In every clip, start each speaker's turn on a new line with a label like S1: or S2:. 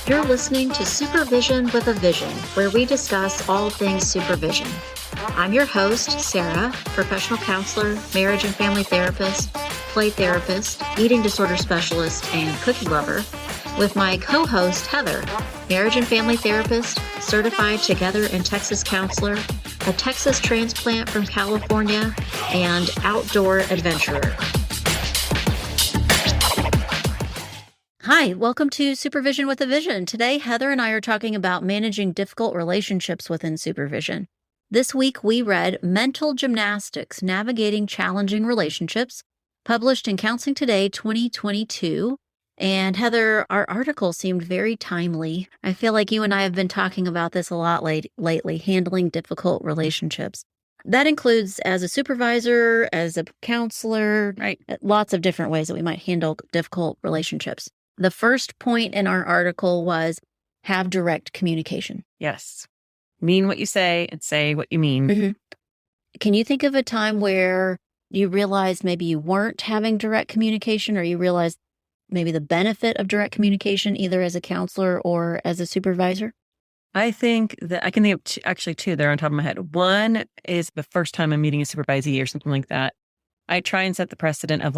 S1: You're listening to Supervision with a Vision, where we discuss all things supervision. I'm your host, Sarah, professional counselor, marriage and family therapist, play therapist, eating disorder specialist, and cookie lover, with my co-host, Heather, marriage and family therapist, certified Together in Texas counselor, a Texas transplant from California, and outdoor adventurer. Hi, welcome to Supervision with a Vision. Today, Heather and I are talking about managing difficult relationships within supervision. This week, we read Mental Gymnastics, Navigating Challenging Relationships, published in Counseling Today 2022. And Heather, our article seemed very timely. I feel like you and I have been talking about this a lot lately, handling difficult relationships. That includes as a supervisor, as a counselor, right? Lots of different ways that we might handle difficult relationships. The first point in our article was have direct communication.
S2: Yes. Mean what you say and say what you mean.
S1: Mm-hmm. Can you think of a time where you realized maybe you weren't having direct communication, or you realized maybe the benefit of direct communication, either as a counselor or as a supervisor?
S2: I think that I can think of two there on top of my head. One is the first time I'm meeting a supervisee or something like that. I try and set the precedent of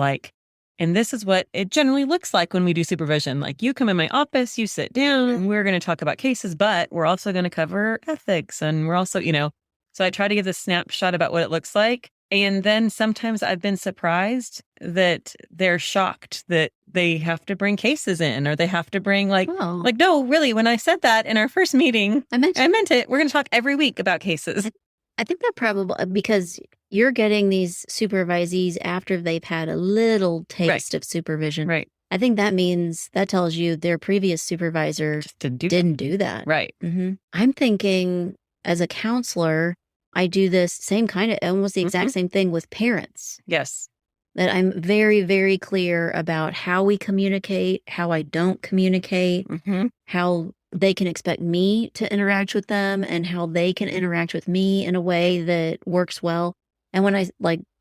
S2: and this is what it generally looks like when we do supervision. Like, you come in my office, you sit down, and we're going to talk about cases, but we're also going to cover ethics. And we're also, so I try to give this snapshot about what it looks like. And then sometimes I've been surprised that they're shocked that they have to bring cases in, or they have to bring no, really, when I said that in our first meeting, I meant it. We're going to talk every week about cases.
S1: I think that probably because you're getting these supervisees after they've had a little taste of supervision.
S2: Right.
S1: I think that tells you their previous supervisor
S2: just didn't do that.
S1: Right. Mm-hmm. I'm thinking as a counselor, I do this same kind of, almost the exact same thing with parents.
S2: Yes.
S1: That I'm very, very clear about how we communicate, how I don't communicate, how they can expect me to interact with them, and how they can interact with me in a way that works well. And when I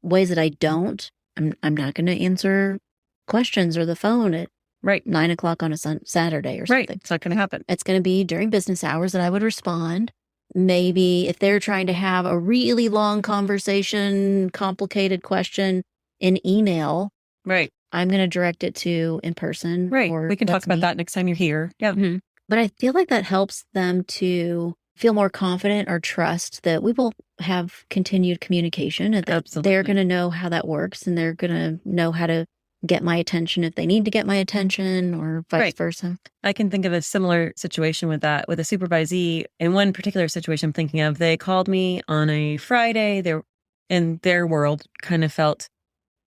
S1: ways that I don't, I'm not going to answer questions or the phone at 9 o'clock on a Saturday or something.
S2: Right. It's not going to happen.
S1: It's going to be during business hours that I would respond. Maybe if they're trying to have a really long conversation, complicated question in email,
S2: right,
S1: I'm going to direct it to in person.
S2: Right. We can talk about that next time you're here. Yeah.
S1: Mm-hmm. But I feel like that helps them to feel more confident or trust that we will have continued communication, and that
S2: Absolutely.
S1: They're going to know how that works, and they're going to know how to get my attention if they need to get my attention, or vice versa.
S2: I can think of a similar situation with that, with a supervisee. In one particular situation I'm thinking of, they called me on a Friday. They're in their world kind of felt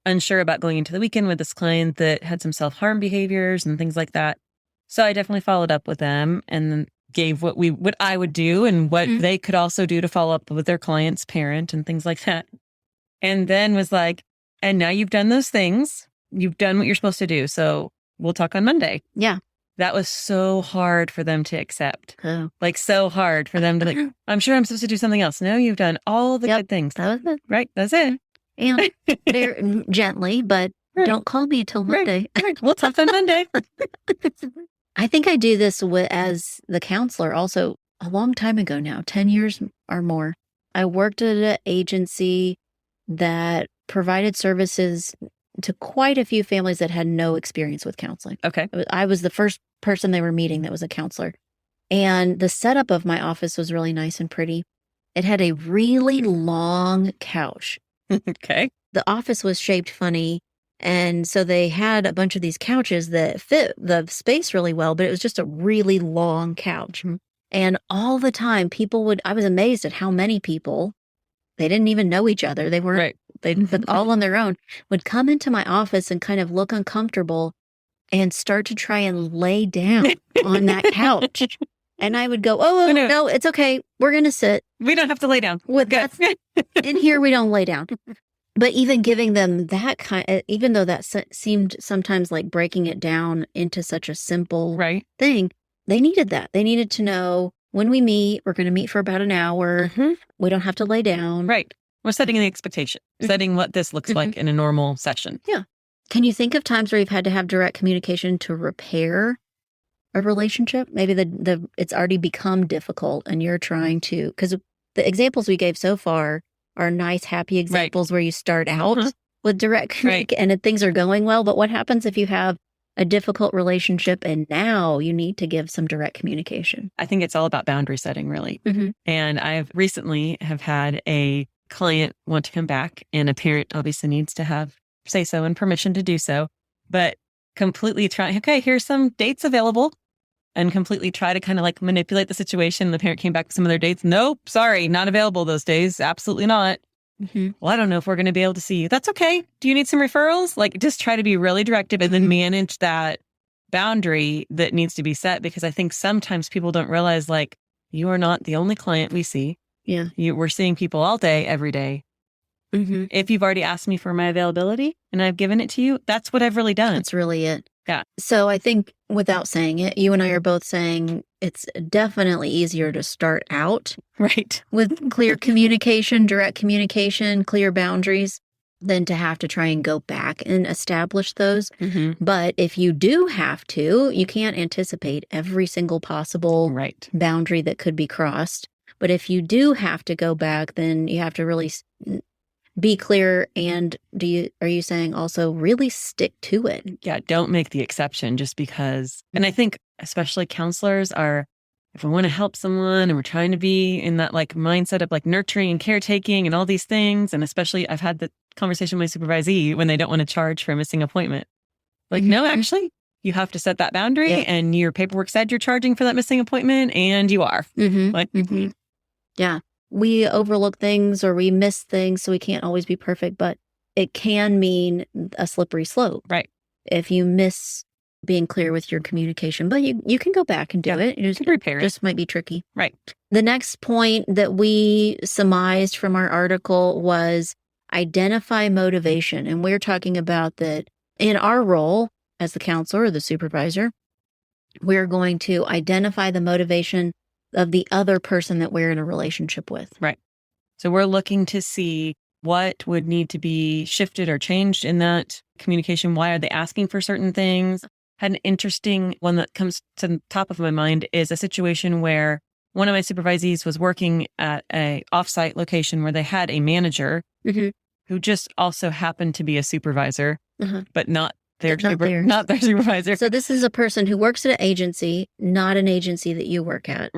S2: unsure about going into the weekend with this client that had some self-harm behaviors and things like that. So I definitely followed up with them and gave what I would do and what they could also do to follow up with their client's parent and things like that. And then was like, and now you've done those things. You've done what you're supposed to do. So we'll talk on Monday.
S1: Yeah.
S2: That was so hard for them to accept. Oh. So hard for them to I'm sure I'm supposed to do something else. No, you've done all the good things.
S1: That was it.
S2: Right. That's it.
S1: And very gently, but don't call me until Monday.
S2: Right. We'll talk on Monday.
S1: I think I do this as the counselor also a long time ago now, 10 years or more. I worked at an agency that provided services to quite a few families that had no experience with counseling.
S2: Okay.
S1: I was the first person they were meeting that was a counselor. And the setup of my office was really nice and pretty. It had a really long couch.
S2: Okay.
S1: The office was shaped funny. And so they had a bunch of these couches that fit the space really well, but it was just a really long couch. Mm-hmm. And all the time I was amazed at how many people, they didn't even know each other. They weren't, they'd all on their own, would come into my office and kind of look uncomfortable and start to try and lay down on that couch. And I would go, no, it's okay. We're going to sit.
S2: We don't have to lay down.
S1: In here, we don't lay down. But even giving them that even though that seemed sometimes like breaking it down into such a simple thing, they needed that. They needed to know when we meet, we're going to meet for about an hour. Mm-hmm. We don't have to lay down.
S2: Right. We're setting the expectation, setting what this looks like in a normal session.
S1: Yeah. Can you think of times where you've had to have direct communication to repair a relationship? Maybe it's already become difficult and you're trying to, because the examples we gave so far are nice, happy examples where you start out with direct communication and things are going well. But what happens if you have a difficult relationship and now you need to give some direct communication?
S2: I think it's all about boundary setting, really. And I've recently have had a client want to come back, and a parent obviously needs to have say so and permission to do so, but completely trying, okay, here's some dates available, and completely try to kind of like manipulate the situation. The parent came back with some of their dates. Nope, sorry, not available those days. Absolutely not. Well, I don't know if we're going to be able to see you. That's okay. Do you need some referrals? Like, just try to be really directive and then manage that boundary that needs to be set, because I think sometimes people don't realize, like, you are not the only client we see.
S1: Yeah.
S2: We're seeing people all day, every day. If you've already asked me for my availability and I've given it to you, that's what I've really done.
S1: That's really it.
S2: Yeah.
S1: So I think without saying it, you and I are both saying it's definitely easier to start out with clear communication, direct communication, clear boundaries, than to have to try and go back and establish those. But if you do have to, you can't anticipate every single possible boundary that could be crossed. But if you do have to go back, then you have to really be clear. And are you saying also really stick to it?
S2: Yeah, don't make the exception just because. And I think especially counselors are, if we want to help someone and we're trying to be in that like mindset of like nurturing and caretaking and all these things. And especially I've had the conversation with my supervisee when they don't want to charge for a missing appointment. Like, no, actually, you have to set that boundary and your paperwork said you're charging for that missing appointment and you are.
S1: Yeah. We overlook things or we miss things, so we can't always be perfect, but it can mean a slippery slope. If you miss being clear with your communication, but you can go back and do it.
S2: You can repair it.
S1: Just might be tricky. The next point that we surmised from our article was identify motivation. And we're talking about that in our role as the counselor or the supervisor, we're going to identify the motivation of the other person that we're in a relationship with.
S2: So we're looking to see what would need to be shifted or changed in that communication. Why are they asking for certain things? Had an interesting one that comes to the top of my mind is a situation where one of my supervisees was working at a offsite location where they had a manager who just also happened to be a supervisor, but not their supervisor.
S1: So this is a person who works at an agency, not an agency that you work at.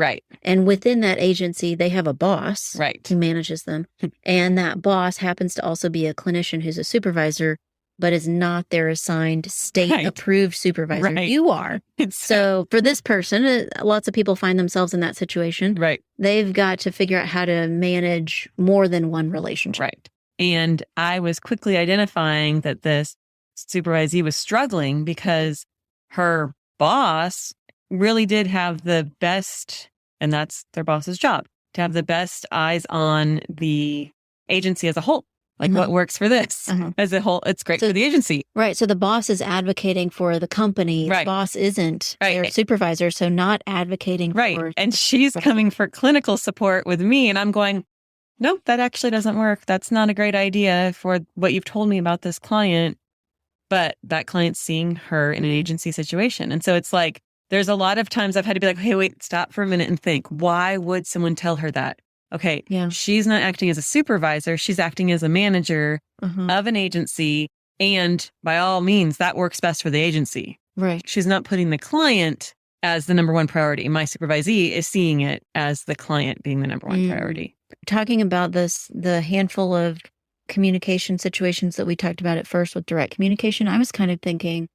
S1: And within that agency, they have a boss who manages them. And that boss happens to also be a clinician who's a supervisor, but is not their assigned state-approved supervisor. You are. So for this person, lots of people find themselves in that situation. They've got to figure out how to manage more than one relationship.
S2: And I was quickly identifying that this supervisee was struggling because her boss really did have the best, and that's their boss's job, to have the best eyes on the agency as a whole. Like what works for this as a whole, it's great for the agency.
S1: So the boss is advocating for the company. The boss isn't their supervisor, so not advocating for.
S2: And she's coming for clinical support with me, and I'm going, nope, that actually doesn't work. That's not a great idea for what you've told me about this client. But that client's seeing her in an agency situation. And so it's like, there's a lot of times I've had to be like, hey, wait, stop for a minute and think, why would someone tell her that? Okay, she's not acting as a supervisor. She's acting as a manager of an agency. And by all means, that works best for the agency. She's not putting the client as the number one priority. My supervisee is seeing it as the client being the number one priority.
S1: Talking about this, the handful of communication situations that we talked about at first with direct communication, I was kind of thinking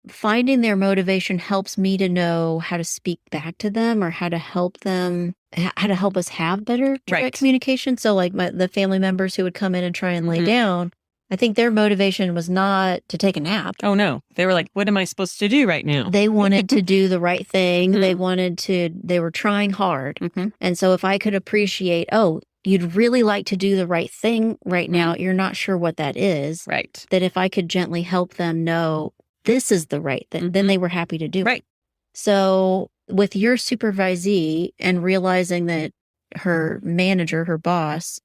S1: finding their motivation helps me to know how to speak back to them or how to help them, how to help us have better direct communication. So like the family members who would come in and try and lay down, I think their motivation was not to take a nap.
S2: Oh no. They were like, what am I supposed to do right now?
S1: They wanted to do the right thing. They were trying hard. And so if I could appreciate, you'd really like to do the right thing right now. You're not sure what that is. That if I could gently help them know this is the right thing, then they were happy to do it. So with your supervisee and realizing that her manager, her boss,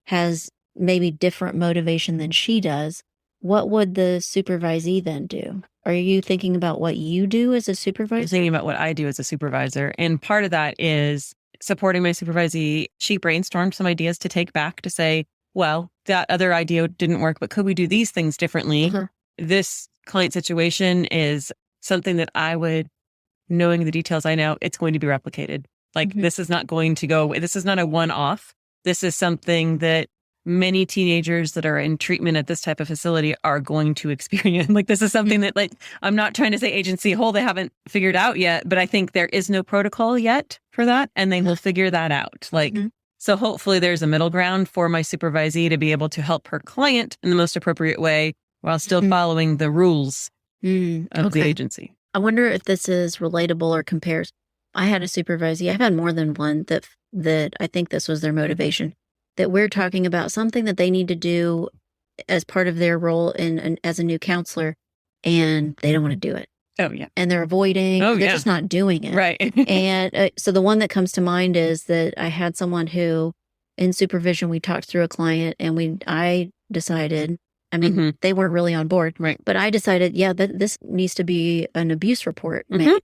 S1: has maybe different motivation than she does, what would the supervisee then do? Are you thinking about what you do as a
S2: I'm
S1: supervisor?
S2: thinking about what I do as a supervisor. And part of that is supporting my supervisee. She brainstormed some ideas to take back to say, well, that other idea didn't work, but could we do these things differently?
S1: Uh-huh.
S2: This client situation is something that I would, knowing the details I know, it's going to be replicated. Like this is not going to go away. This is not a one-off. This is something that many teenagers that are in treatment at this type of facility are going to experience. Like this is something that, like, I'm not trying to say agency whole, they haven't figured out yet, but I think there is no protocol yet for that, and they will figure that out. Like, so hopefully there's a middle ground for my supervisee to be able to help her client in the most appropriate way while still following the rules of the agency.
S1: I wonder if this is relatable or compares. I had a supervisee. I've had more than one that I think this was their motivation, that we're talking about something that they need to do as part of their role as a new counselor, and they don't want to do it.
S2: Oh, yeah.
S1: And they're avoiding. They're just not doing it.
S2: Right.
S1: And so the one that comes to mind is that I had someone who, in supervision, we talked through a client, and I decided, I mean, they weren't really on board,
S2: right?
S1: But I decided, that this needs to be an abuse report made,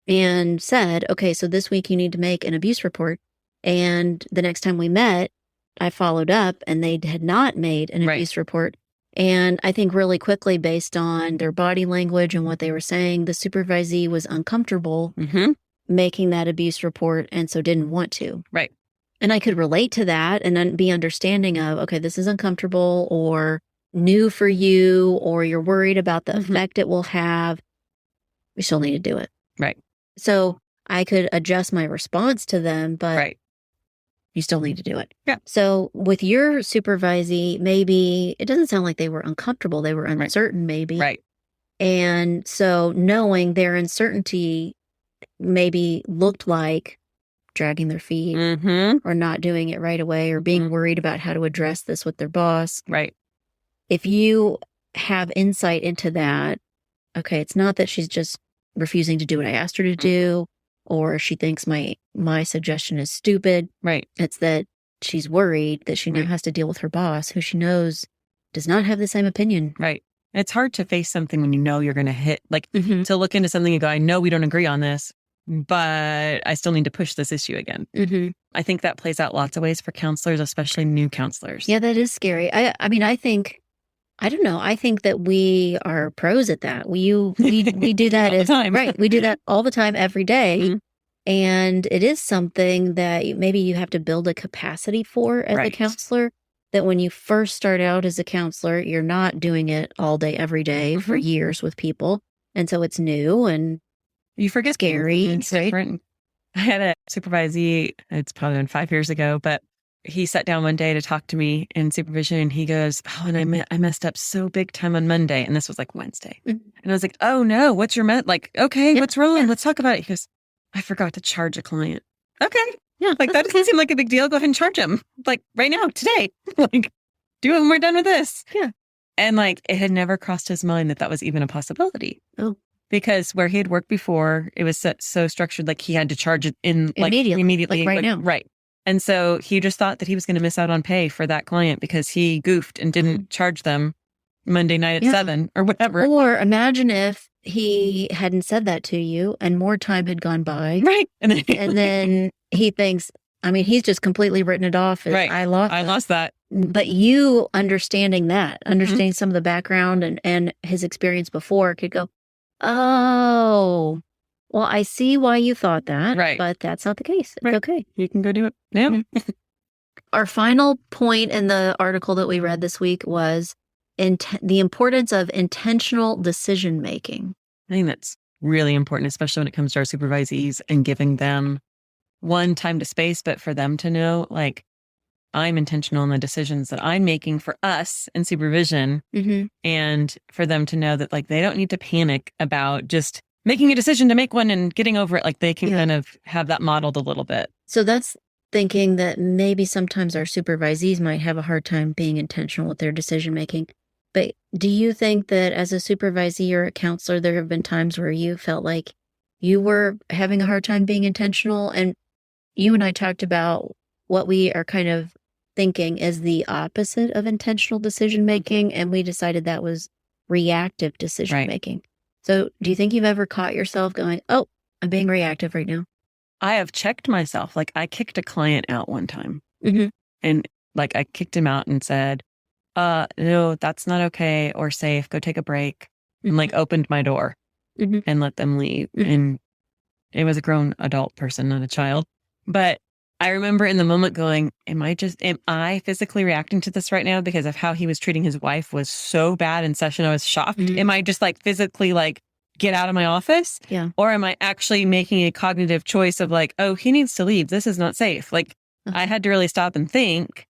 S1: and said, okay, so this week you need to make an abuse report. And the next time we met, I followed up, and they had not made an abuse report. And I think really quickly, based on their body language and what they were saying, the supervisee was uncomfortable making that abuse report, and so didn't want to.
S2: Right.
S1: And I could relate to that and then be understanding of, okay, this is uncomfortable or new for you, or you're worried about the effect it will have. We still need to do it.
S2: Right.
S1: So I could adjust my response to them, but you still need to do it.
S2: Yeah.
S1: So with your supervisee, maybe it doesn't sound like they were uncomfortable. They were uncertain, maybe.
S2: Right.
S1: And so knowing their uncertainty maybe looked like dragging their feet or not doing it right away, or being worried about how to address this with their boss.
S2: Right.
S1: If you have insight into that, okay, it's not that she's just refusing to do what I asked her to do, or she thinks my suggestion is stupid.
S2: Right.
S1: It's that she's worried that she now has to deal with her boss, who she knows does not have the same opinion.
S2: Right. It's hard to face something when you know you're going to hit, like to look into something and go, I know we don't agree on this, but I still need to push this issue again. I think that plays out lots of ways for counselors, especially new counselors.
S1: Yeah, that is scary. I mean, I don't know. I think that we are pros at that. We do that
S2: all the time.
S1: Right. We do that all the time, every day. And it is something that maybe you have to build a capacity for as a counselor, that when you first start out as a counselor, you're not doing it all day, every day for years with people. And so it's new and
S2: you forget
S1: scary.
S2: It's different. I had a supervisee, it's probably been 5 years ago, but he sat down one day to talk to me in supervision, and he goes, oh, and I messed up so big time on Monday. And this was like Wednesday. And I was like, oh no, what's your like, okay, what's wrong? Let's talk about it. He goes, I forgot to charge a client. Okay.
S1: Yeah.
S2: Like that doesn't seem like a big deal. Go ahead and charge him. Like right now, today, like do it when we're done with this.
S1: Yeah.
S2: And like, it had never crossed his mind that was even a possibility.
S1: Oh.
S2: Because where he had worked before, it was so structured, like he had to charge it in like immediately.
S1: Like right now.
S2: Right. And so he just thought that he was going to miss out on pay for that client because he goofed and didn't charge them Monday night at 7 or whatever.
S1: Or imagine if he hadn't said that to you and more time had gone by.
S2: Right. And
S1: then he thinks, I mean, he's just completely written it off.
S2: Right.
S1: I lost
S2: that.
S1: But you understanding some of the background and his experience before could go, oh, well, I see why you thought that,
S2: right?
S1: But that's not the case. It's okay.
S2: You can go do it. Yeah.
S1: Our final point in the article that we read this week was the importance of intentional decision making.
S2: I think that's really important, especially when it comes to our supervisees and giving them time to space, but for them to know, like, I'm intentional in the decisions that I'm making for us in supervision, and for them to know that, like, they don't need to panic about just making a decision to make one and getting over it. Like, they can kind of have that modeled a little bit.
S1: So that's thinking that maybe sometimes our supervisees might have a hard time being intentional with their decision making. But do you think that as a supervisee or a counselor, there have been times where you felt like you were having a hard time being intentional? And you and I talked about what we are kind of thinking is the opposite of intentional decision making, and we decided that was reactive decision making. So do you think you've ever caught yourself going, oh, I'm being reactive right now?
S2: I have checked myself. Like I kicked a client out one time
S1: Mm-hmm.
S2: and like I kicked him out and said, no, that's not okay or safe. Go take a break. And like opened my door and let them leave. And it was a grown adult person, not a child. But I remember in the moment going, am I physically reacting to this right now because of how he was treating his wife was so bad in session? I was shocked. Am I just like physically like, get out of my office?
S1: Yeah.
S2: Or am I actually making a cognitive choice of like, oh, he needs to leave. This is not safe. Like I had to really stop and think.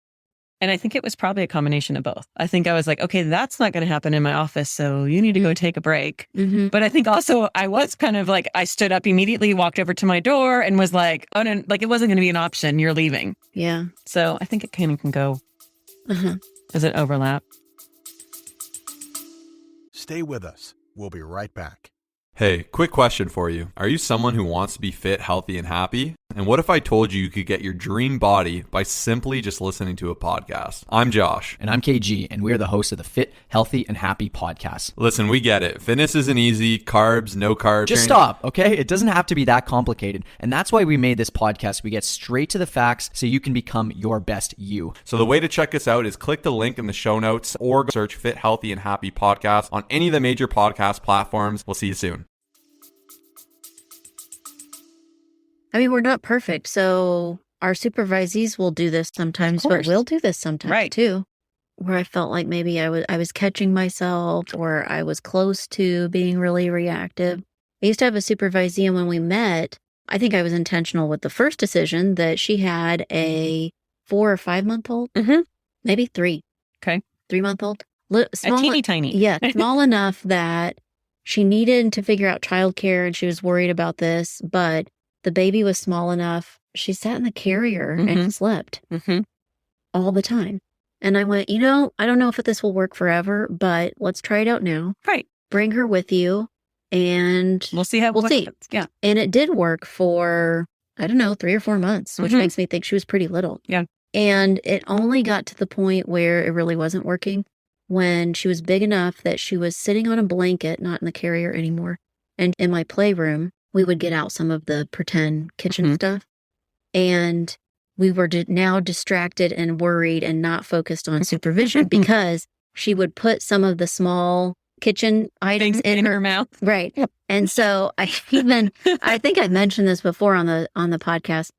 S2: And I think it was probably a combination of both. I think I was like, okay, that's not going to happen in my office. So you need to go take a break. But I think also I was kind of like, I stood up immediately, walked over to my door and was like, oh, no, like it wasn't going to be an option. You're leaving.
S1: Yeah.
S2: So I think it kind of can go. Does it overlap?
S3: Stay with us. We'll be right back.
S4: Hey, quick question for you. Are you someone who wants to be fit, healthy, and happy? And what if I told you you could get your dream body by simply just listening to a podcast? I'm Josh.
S5: And I'm KG, and we're the hosts of the Fit, Healthy, and Happy podcast.
S4: Listen, we get it. Fitness isn't easy. Carbs, no carbs.
S5: Just stop, okay? It doesn't have to be that complicated. And that's why we made this podcast. We get straight to the facts so you can become your best you.
S4: So the way to check us out is click the link in the show notes or search Fit, Healthy, and Happy podcast on any of the major podcast platforms. We'll see you soon.
S1: I mean, we're not perfect. So our supervisees will do this sometimes, but we'll do this sometimes too, where I felt like maybe I was catching myself or I was close to being really reactive. I used to have a supervisee, and when we met, I think I was intentional with the first decision that she had a 4 or 5 month old, maybe 3.
S2: Okay.
S1: 3-month-old.
S2: A teeny tiny.
S1: Yeah. Small enough that she needed to figure out childcare and she was worried about this, but the baby was small enough. She sat in the carrier and slept all the time. And I went, I don't know if this will work forever, but let's try it out now.
S2: Right.
S1: Bring her with you and
S2: we'll see how
S1: we'll see.
S2: Yeah.
S1: And it did work for, 3 or 4 months, which makes me think she was pretty little.
S2: Yeah.
S1: And it only got to the point where it really wasn't working when she was big enough that she was sitting on a blanket, not in the carrier anymore. And in my playroom, we would get out some of the pretend kitchen stuff. And we were now distracted and worried and not focused on supervision because she would put some of the small kitchen items in her
S2: mouth.
S1: Right. Yep. And so I think I mentioned this before on the podcast.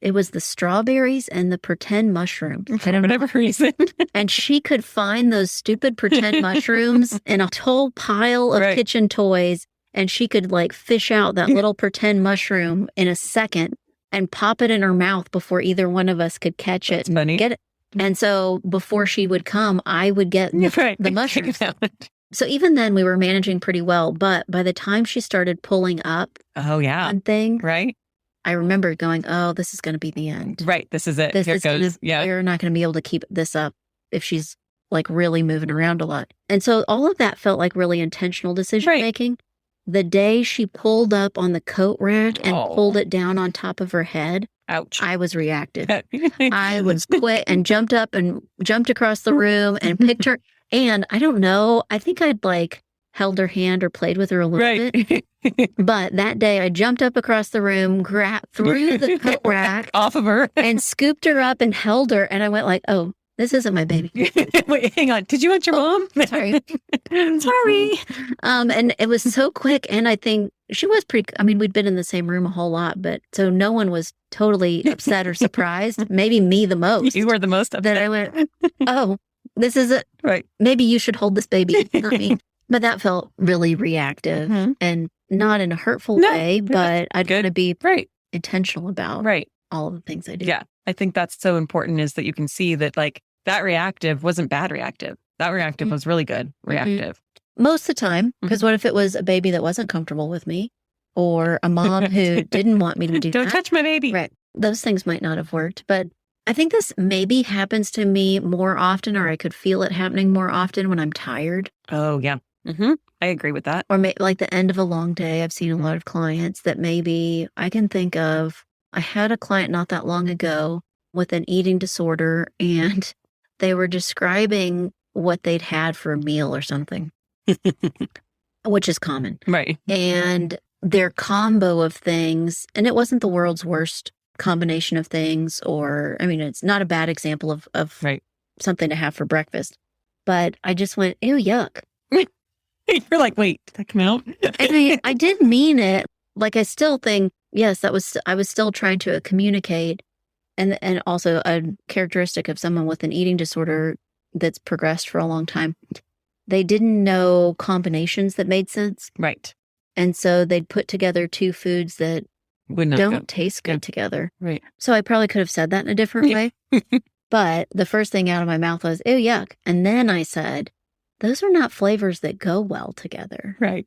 S1: It was the strawberries and the pretend mushroom.
S2: For whatever reason.
S1: And she could find those stupid pretend mushrooms in a whole pile of kitchen toys. And she could like fish out that little pretend mushroom in a second and pop it in her mouth before either one of us could catch it.
S2: Funny.
S1: Get it. And so before she would come, I would get the mushrooms. So even then we were managing pretty well. But by the time she started pulling up one thing, I remember going, oh, this is going to be the end.
S2: Right. This is it.
S1: Here it goes. We're not going to be able to keep this up if she's like really moving around a lot. And so all of that felt like really intentional decision making. The day she pulled up on the coat rack and pulled it down on top of her head,
S2: ouch!
S1: I was reactive. I was quick and jumped up and jumped across the room and picked her. And I don't know, I think I'd like held her hand or played with her a little bit. But that day I jumped up across the room, threw the coat rack
S2: off of her
S1: and scooped her up and held her. And I went like, oh, this isn't my baby.
S2: Wait, hang on. Did you want your mom?
S1: Sorry. And it was so quick. And I think she was we'd been in the same room a whole lot, but so no one was totally upset or surprised. Maybe me the most.
S2: You were the most upset.
S1: That I went, oh, this is it.
S2: Right.
S1: Maybe you should hold this baby, not me. But that felt really reactive and not in a hurtful way, but I'd got to be intentional about all of the things I do.
S2: Yeah. I think that's so important is that you can see that like that reactive wasn't bad reactive. That reactive was really good reactive.
S1: Most of the time, because what if it was a baby that wasn't comfortable with me or a mom who didn't want me to do
S2: Don't
S1: that?
S2: touch my baby.
S1: Right. Those things might not have worked, but I think this maybe happens to me more often, or I could feel it happening more often when I'm tired.
S2: Oh, yeah. I agree with that.
S1: Or like the end of a long day. I've seen a lot of clients that maybe I can think of. I had a client not that long ago with an eating disorder, and they were describing what they'd had for a meal or something, which is common.
S2: Right.
S1: And their combo of things, and it wasn't the world's worst combination of things, or, I mean, it's not a bad example of
S2: Right.
S1: something to have for breakfast. But I just went, ew, yuck.
S2: You're like, wait, did that come out?
S1: And I did mean it. Like, I still think, yes, I was still trying to communicate. And also a characteristic of someone with an eating disorder that's progressed for a long time. They didn't know combinations that made sense.
S2: Right.
S1: And so they'd put together two foods that
S2: Would not
S1: don't
S2: go.
S1: taste good together.
S2: Right.
S1: So I probably could have said that in a different way. But the first thing out of my mouth was, ew, yuck. And then I said, those are not flavors that go well together.
S2: Right.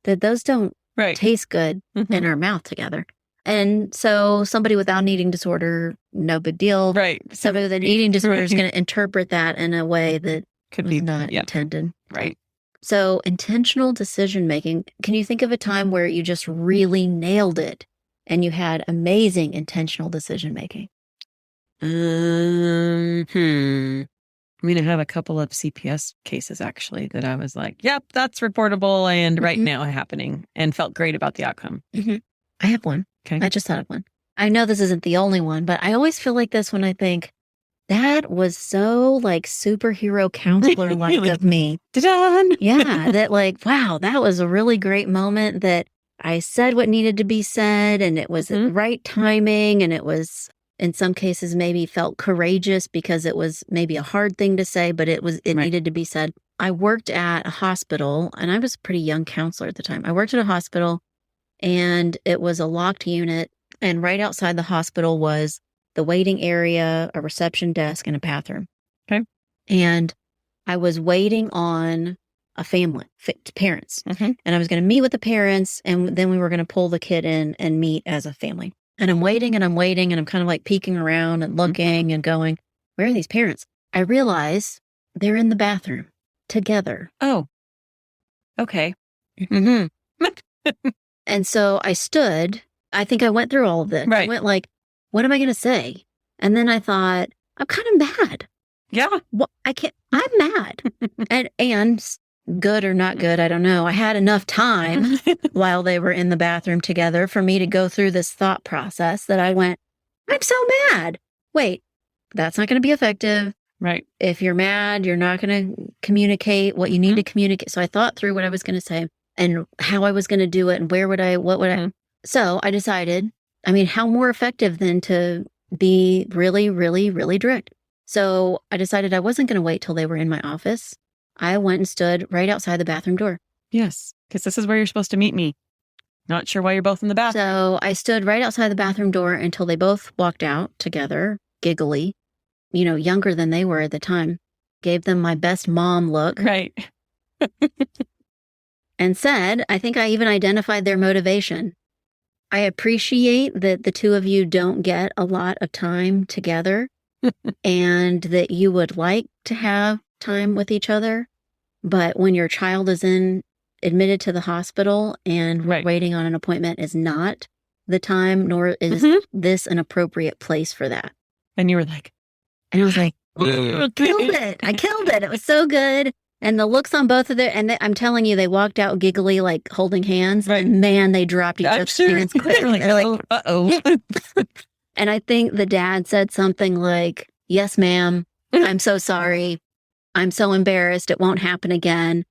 S1: That those don't
S2: Right.
S1: taste good in our mouth together. And so somebody without an eating disorder, no big deal.
S2: Right.
S1: Somebody with an eating disorder is going to interpret that in a way that
S2: Could
S1: was
S2: be
S1: not intended.
S2: Right.
S1: So intentional decision making. Can you think of a time where you just really nailed it and you had amazing intentional decision making?
S2: I mean, I have a couple of CPS cases actually that I was like, yep, that's reportable and right now happening, and felt great about the outcome.
S1: I have one.
S2: Okay.
S1: I just thought of one. I know this isn't the only one, but I always feel like this when I think that was so like superhero counselor like of me.
S2: Ta-da!
S1: Yeah, that like, wow, that was a really great moment that I said what needed to be said, and it was the right timing, and it was in some cases maybe felt courageous because it was maybe a hard thing to say, but it needed to be said. I worked at a hospital, and I was a pretty young counselor at the time. I worked at a hospital, and it was a locked unit, and right outside the hospital was the waiting area, a reception desk, and a bathroom.
S2: Okay.
S1: And I was waiting on a family, parents. And I was going to meet with the parents, and then we were going to pull the kid in and meet as a family. And I'm waiting, and I'm kind of like peeking around and looking and going, where are these parents? I realize they're in the bathroom together.
S2: Oh, okay.
S1: And so I stood. I think I went through all of this.
S2: Right.
S1: I went like, what am I going to say? And then I thought, I'm kind of mad.
S2: Yeah.
S1: Well, I'm mad. and good or not good, I don't know. I had enough time while they were in the bathroom together for me to go through this thought process that I went, I'm so mad. Wait, that's not going to be effective.
S2: Right.
S1: If you're mad, you're not going to communicate what you need to communicate. So I thought through what I was going to say and how I was going to do it and what would I. So I decided, I mean, how more effective than to be really, really, really direct. So I decided I wasn't going to wait till they were in my office. I went and stood right outside the bathroom door.
S2: Yes, because this is where you're supposed to meet me. Not sure why you're both in the bathroom.
S1: So I stood right outside the bathroom door until they both walked out together, giggly, younger than they were at the time. Gave them my best mom look.
S2: Right.
S1: And said, I think I even identified their motivation. I appreciate that the two of you don't get a lot of time together and that you would like to have time with each other. But when your child is admitted to the hospital and waiting on an appointment is not the time, nor is this an appropriate place for that.
S2: And you were like,
S1: and I was like, killed it. I killed it. It was so good. And the looks on both of their, and I'm telling you, they walked out giggly, like holding hands.
S2: Right.
S1: And man, they dropped each other's hands quick.
S2: They're like, uh-oh.
S1: And I think the dad said something like, yes, ma'am, I'm so sorry. I'm so embarrassed. It won't happen again.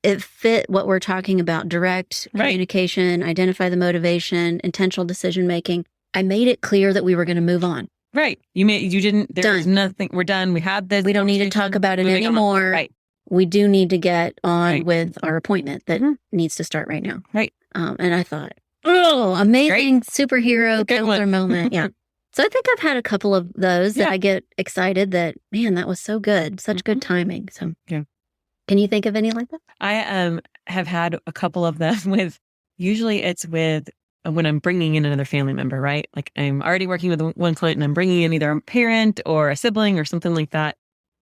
S1: It fit what we're talking about, direct communication, identify the motivation, intentional decision making. I made it clear that we were going to move on.
S2: Right. There's nothing. We're done. We had this.
S1: We don't need to talk about it anymore.
S2: Right.
S1: We do need to get on with our appointment that needs to start right now.
S2: Right.
S1: And I thought, amazing superhero killer moment. Yeah. So I think I've had a couple of those that I get excited that, man, that was so good. Such good timing. So can you think of any like that?
S2: I have had a couple of them with, usually it's with when I'm bringing in another family member, right? Like I'm already working with one client and I'm bringing in either a parent or a sibling or something like that.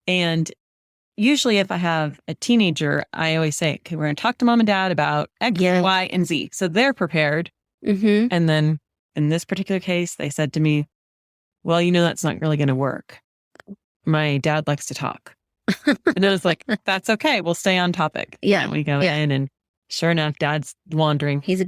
S2: And usually if I have a teenager, I always say, okay, we're going to talk to mom and dad about X, Y, and Z. So they're prepared. And then in this particular case, they said to me, well, that's not really going to work. My dad likes to talk. And I was like, that's okay. We'll stay on topic.
S1: Yeah.
S2: And we go in, and sure enough, Dad's wandering.
S1: He's a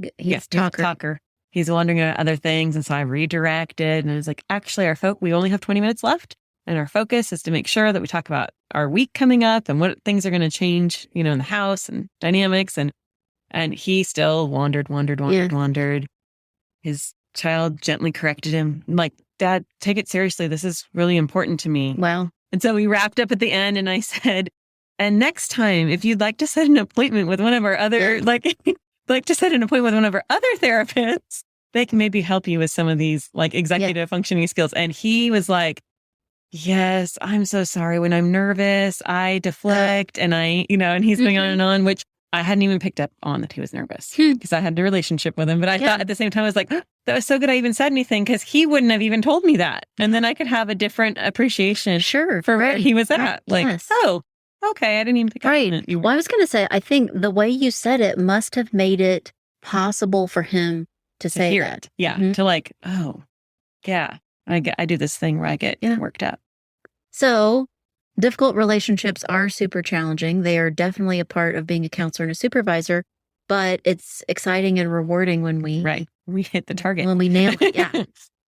S1: talker.
S2: He's wandering about other things. And so I redirected, and I was like, actually, we only have 20 minutes left. And our focus is to make sure that we talk about our week coming up and what things are going to change, in the house and dynamics. And he still wandered. His child gently corrected him. I'm like, Dad, take it seriously. This is really important to me.
S1: Wow.
S2: And so we wrapped up at the end, and I said, and next time, if you'd like to set an appointment with one of our other, to set an appointment with one of our other therapists, they can maybe help you with some of these executive functioning skills. And he was like, yes, I'm so sorry. When I'm nervous, I deflect, and and he's going on and on, which I hadn't even picked up on that he was nervous because I had a relationship with him. But I thought at the same time, I was like, that was so good I even said anything, because he wouldn't have even told me that. And then I could have a different appreciation for where he was at. Oh, okay, I didn't even pick up on it.
S1: Well, I was going to say, I think the way you said it must have made it possible for him to say
S2: hear
S1: that.
S2: It. Yeah, to I do this thing where I get worked up.
S1: So difficult relationships are super challenging. They are definitely a part of being a counselor and a supervisor, but it's exciting and rewarding when we
S2: hit the target.
S1: When we nail it. Yeah.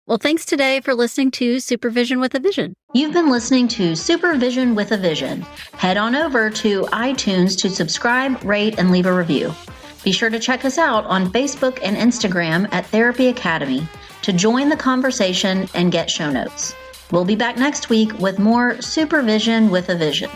S1: Well, thanks today for listening to Supervision with a Vision. You've been listening to Supervision with a Vision. Head on over to iTunes to subscribe, rate, and leave a review. Be sure to check us out on Facebook and Instagram at Therapy Academy to join the conversation and get show notes. We'll be back next week with more Supervision with a Vision.